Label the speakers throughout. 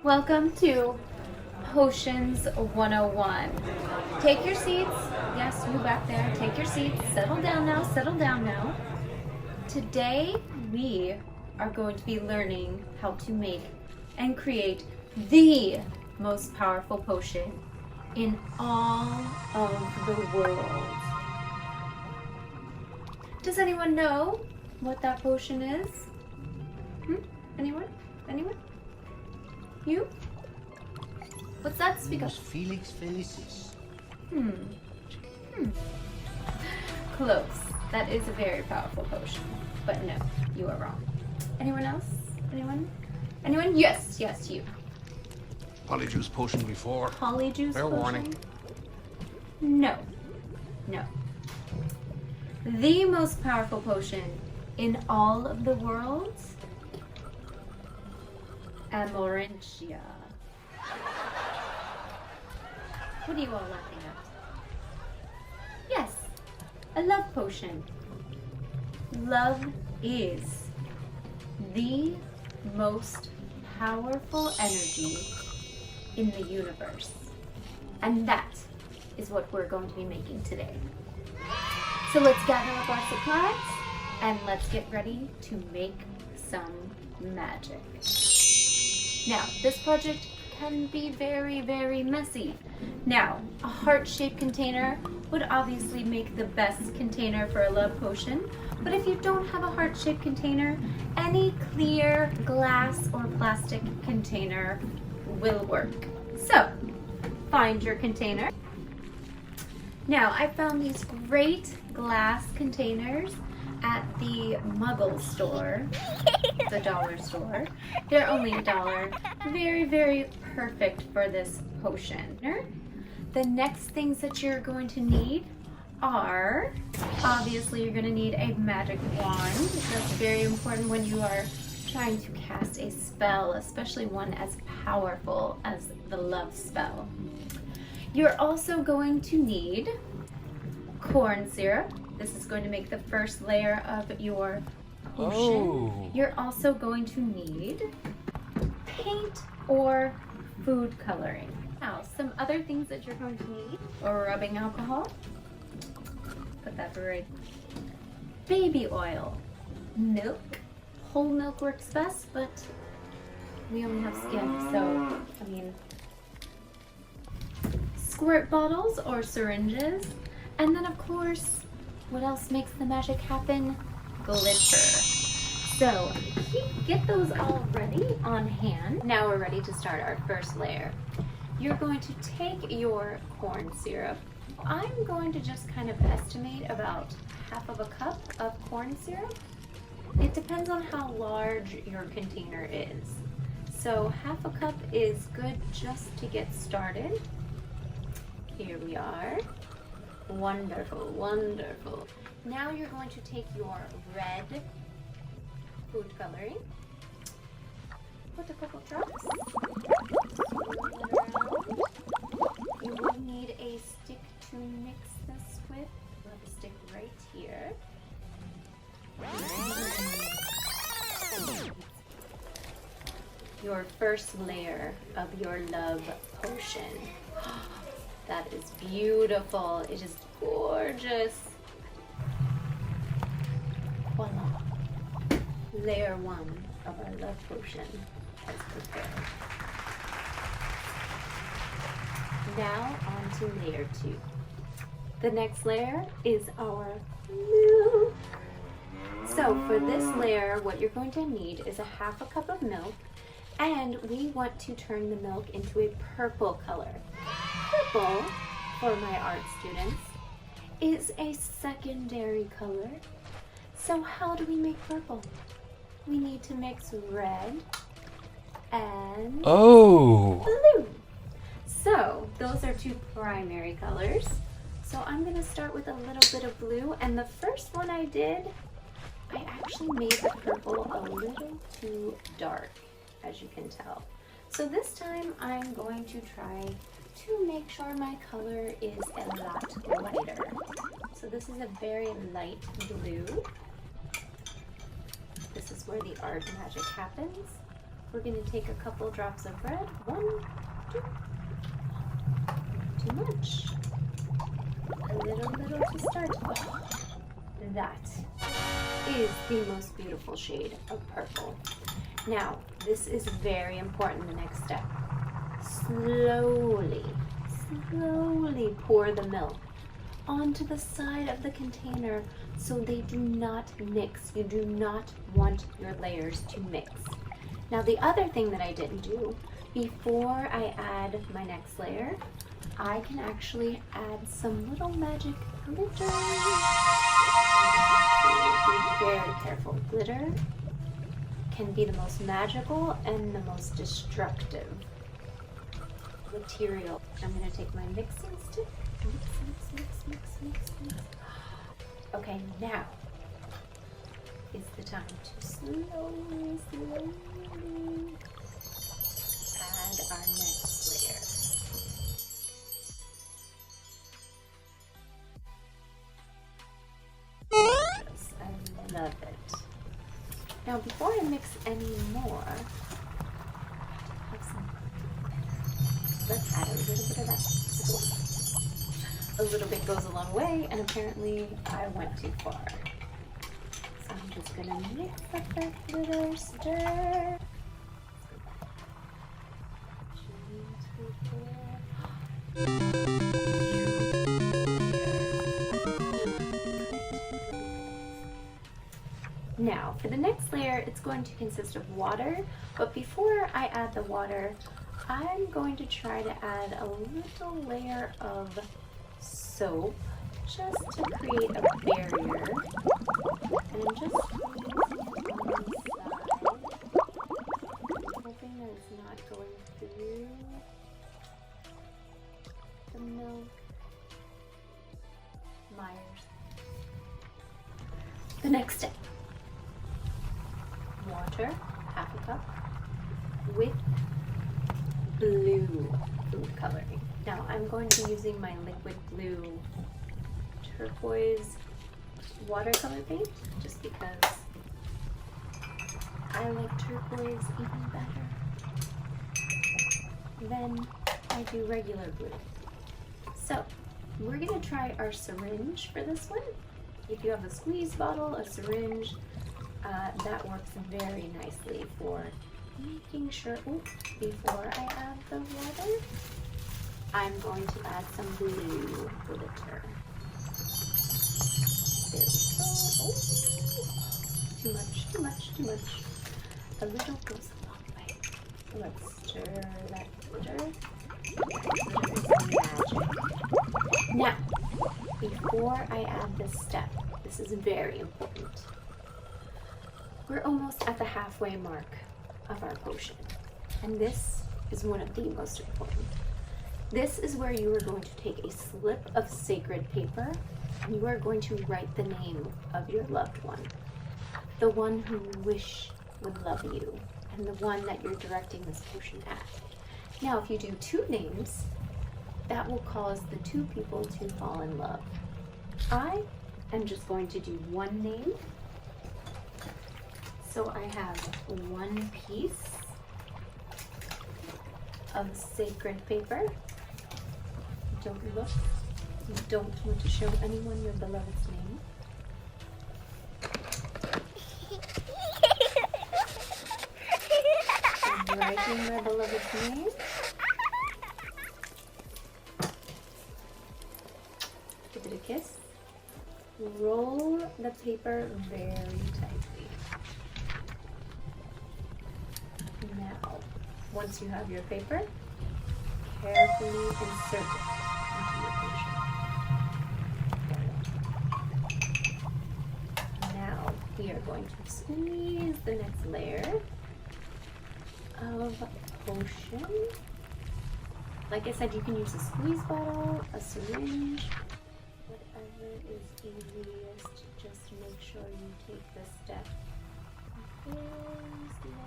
Speaker 1: Welcome to Potions 101. Take your seats. Yes, you back there. Take your seats. Settle down now. Settle down now. Today, we are going to be learning how to make and create the most powerful potion in all of the world. Does anyone know what that potion is? Anyone? Anyone? You? What's that? Speak up.
Speaker 2: Felix Felicis.
Speaker 1: Close. That is a very powerful potion. But no, you are wrong. Anyone else? Anyone? Anyone? Yes, yes, you.
Speaker 2: Polyjuice potion before.
Speaker 1: Polyjuice
Speaker 2: Fair
Speaker 1: potion?
Speaker 2: warning.
Speaker 1: No. No. The most powerful potion in all of the world? AMORTENTIA. What are you all laughing at? Yes, a love potion. Love is the most powerful energy in the universe. And that is what we're going to be making today. So let's gather up our supplies and let's get ready to make some magic. Now, this project can be very, very messy. Now, a heart-shaped container would obviously make the best container for a love potion, but if you don't have a heart-shaped container, any clear glass or plastic container will work. So, find your container. Now, I found these great glass containers at the Muggle store, the dollar store. They're only $1. Very, very perfect for this potion. The next things that you're going to need are, obviously you're going to need a magic wand. That's very important when you are trying to cast a spell, especially one as powerful as the love spell. You're also going to need corn syrup. This is going to make the first layer of your potion.
Speaker 2: Oh.
Speaker 1: You're also going to need paint or food coloring. Now, some other things that you're going to need are rubbing alcohol. Put that right. Baby oil, milk. Whole milk works best, but we only have skim, so, I mean, squirt bottles or syringes. And then, of course, what else makes the magic happen? Glitter. So, get those all ready on hand. Now we're ready to start our first layer. You're going to take your corn syrup. I'm going to just kind of estimate about half of a cup of corn syrup. It depends on how large your container is. So half a cup is good just to get started. Here we are. Wonderful, wonderful. Now you're going to take your red food coloring. Put a couple drops. You will need a stick to mix this with. We'll have a stick right here. Your first layer of your love potion. That is beautiful. It is gorgeous. Voila. Layer 1 of our love potion is prepared. Now on to layer 2. The next layer is our milk. So for this layer, what you're going to need is a half a cup of milk, and we want to turn the milk into a purple color. Purple, for my art students, is a secondary color. So how do we make purple? We need to mix red and blue. So those are two primary colors. So I'm going to start with a little bit of blue, and the first one I did, I actually made the purple a little too dark, as you can tell. So this time I'm going to try to make sure my color is a lot lighter. So this is a very light blue. This is where the art magic happens. we're going to take a couple drops of red. 1, 2. Too much. A little to start. Oh, that is the most beautiful shade of purple. Now, this is very important, the next step. Slowly pour the milk onto the side of the container so they do not mix. You do not want your layers to mix. Now, the other thing that I didn't do, before I add my next layer, I can actually add some little magic glitter. Be very careful. Glitter can be the most magical and the most destructive material. I'm going to take my mixing stick. Mix. Okay, now is the time to slowly add our next layer. Yes, I love it. Now, before I mix any more, let's add a little bit of that. A little bit goes a long way, and apparently I went too far. So I'm just gonna mix up that glitter, stir. Now, for the next layer, it's going to consist of water, but before I add the water, I'm going to try to add a little layer of soap just to create a barrier. And I'm just on the side, hoping that it's not going through the milk. Myers. The next step. Water, half a cup, with blue food coloring. Now I'm going to be using my liquid blue turquoise watercolor paint just because I like turquoise even better than I do regular blue. So we're going to try our syringe for this one. If you have a squeeze bottle, a syringe, that works very nicely for making sure, before I add the water, I'm going to add some blue glitter. There we go. Too much. A little goes a long way. Let's stir that glitter. Glitter is magic. Now, before I add this step, this is very important. We're almost at the halfway mark of our potion, and this is one of the most important. This is where you are going to take a slip of sacred paper and you are going to write the name of your loved one, the one whom you wish would love you, and the one that you're directing this potion at. Now, if you do 2 names, that will cause the 2 people to fall in love. I am just going to do 1 name. So I have 1 piece of sacred paper. Don't look. You don't want to show anyone your beloved's name. I'm writing my beloved's name. Give it a kiss. Roll the paper very tightly. Now, once you have your paper, carefully insert it into your potion. Now, we are going to squeeze the next layer of potion. Like I said, you can use a squeeze bottle, a syringe, whatever is easiest. Just make sure you take this step very slowly.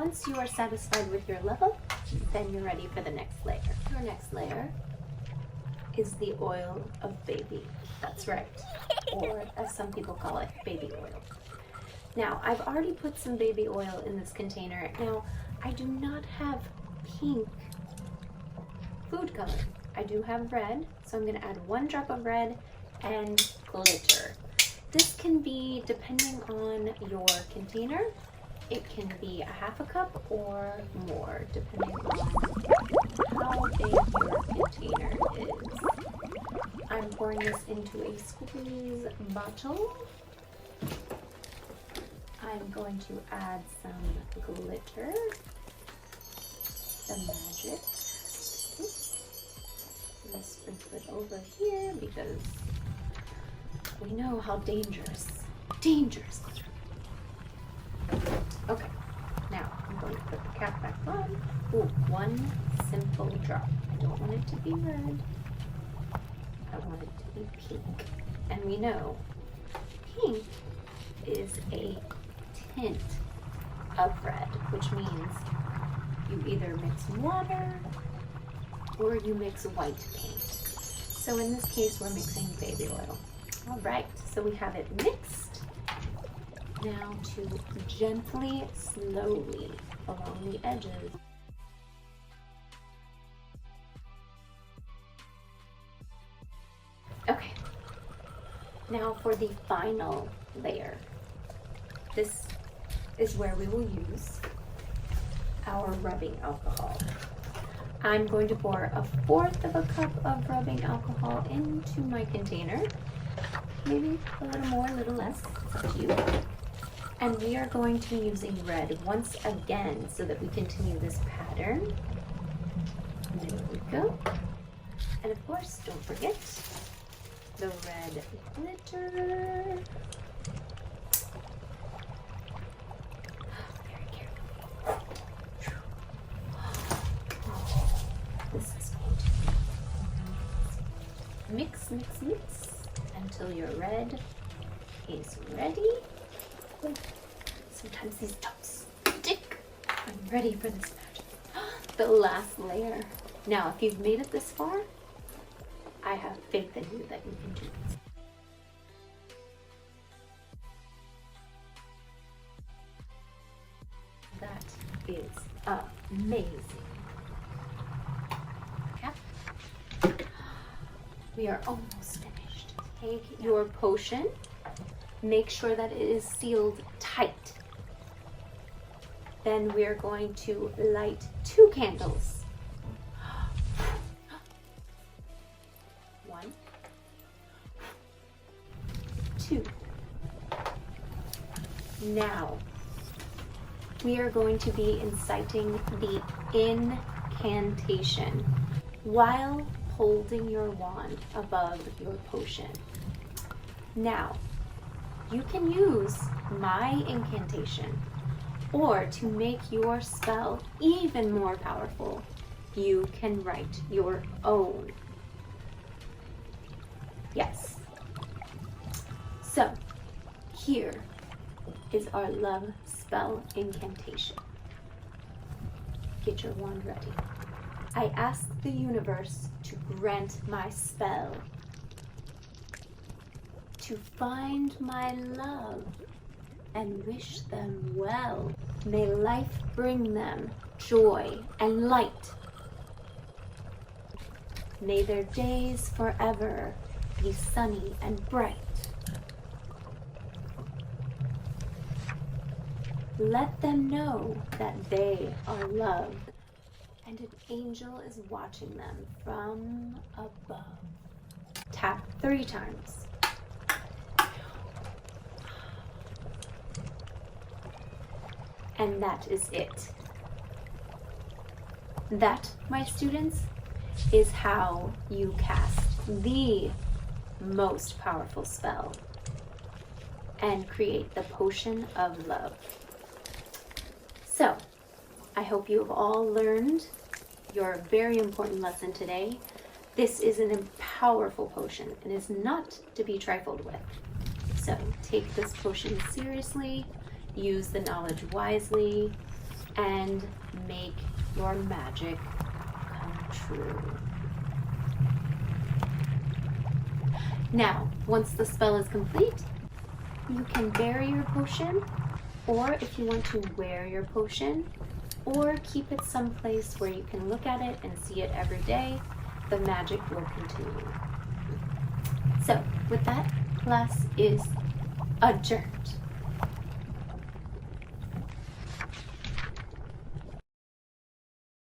Speaker 1: once you are satisfied with your level, then you're ready for the next layer. Your next layer is the oil of baby. That's right. Or as some people call it, baby oil. Now, I've already put some baby oil in this container. Now, I do not have pink food color. I do have red, so I'm gonna add 1 drop of red and glitter. This can be, depending on your container, it can be 1/2 cup or more, depending on how big your container is. I'm pouring this into a squeeze bottle. I'm going to add some glitter, the magic. Let's sprinkle it over here because we know how dangerous glitter. Okay, now I'm going to put the cap back on. Ooh, 1 simple drop. I don't want it to be red. I want it to be pink. And we know pink is a tint of red, which means you either mix water or you mix white paint. So in this case, we're mixing baby oil. All right, so we have it mixed. Now to gently, slowly along the edges. Okay, now for the final layer. This is where we will use our rubbing alcohol. I'm going to pour 1/4 of a cup of rubbing alcohol into my container. Maybe a little more, a little less, it's up to you. And we are going to be using red once again so that we continue this pattern. There we go. And of course, don't forget the red glitter. Very carefully. This is going to mix, mix, mix until your red is ready. Sometimes these tops stick. I'm ready for this magic. The last layer. Now, if you've made it this far, I have faith in you that you can do this. That is amazing. Yep. We are almost finished. Take your potion. Make sure that it is sealed tight. Then we're going to light 2 candles. 1, 2. Now, we are going to be inciting the incantation while holding your wand above your potion. Now, you can use my incantation, or to make your spell even more powerful, you can write your own. Yes. So, here is our love spell incantation. Get your wand ready. I ask the universe to grant my spell, to find my love and wish them well. May life bring them joy and light. May their days forever be sunny and bright. Let them know that they are loved, and an angel is watching them from above. Tap 3 times. And that is it. That, my students, is how you cast the most powerful spell and create the potion of love. So, I hope you have all learned your very important lesson today. This is a powerful potion and is not to be trifled with. So, take this potion seriously. Use the knowledge wisely. and make your magic come true. Now, once the spell is complete, you can bury your potion, or if you want to wear your potion, or keep it someplace where you can look at it and see it every day, the magic will continue. So, with that, class is adjourned.